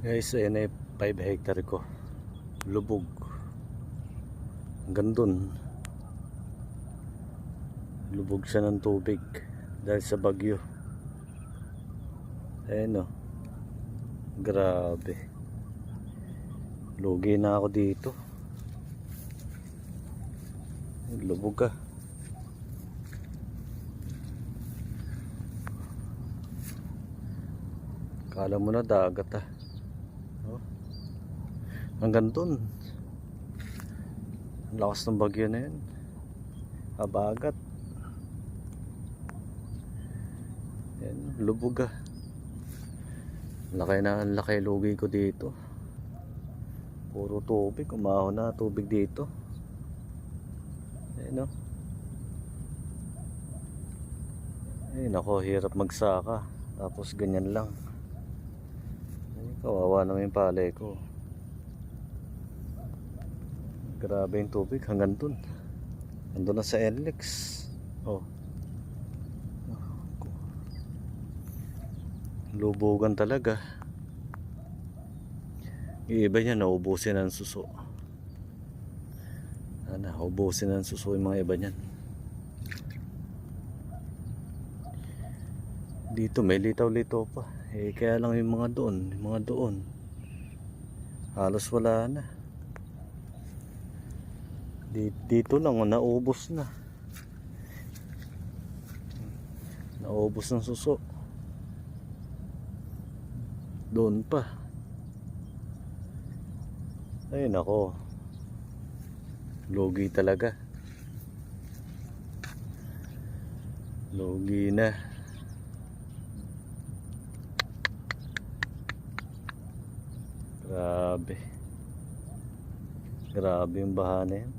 Guys, ayan ay 5 hectare ko. Lubog. Hanggang dun. Lubog siya ng tubig dahil sa bagyo. Ayan o. Grabe. Lugi na ako dito. Lubog ka. Kala mo na dagat ah. Oh. Hanggang dun. Ang lakas ng bagyo na yun. Habagat. Ayan, lubog ah. Ang laki lugi ko dito. Puro tubig, umahon na tubig dito. Ayun o. Ayun ako, hirap magsaka. Tapos ganyan lang. Ay, kawawa naman yung palay ko. Grabe yung tubig hanggang dun. Nandun na sa NLEX. Oh. Lubugan talaga. Yung iba niya naubusin ng suso. Naubusin ng suso yung mga iba niyan. Dito may litaw-litaw pa. Kaya lang yung mga doon, halos wala na. Dito lang naubos na. Naubos ng suso. Doon pa. Ayun ako. Lugi talaga. Lugi na. Grabe. Grabe yung baha na yan.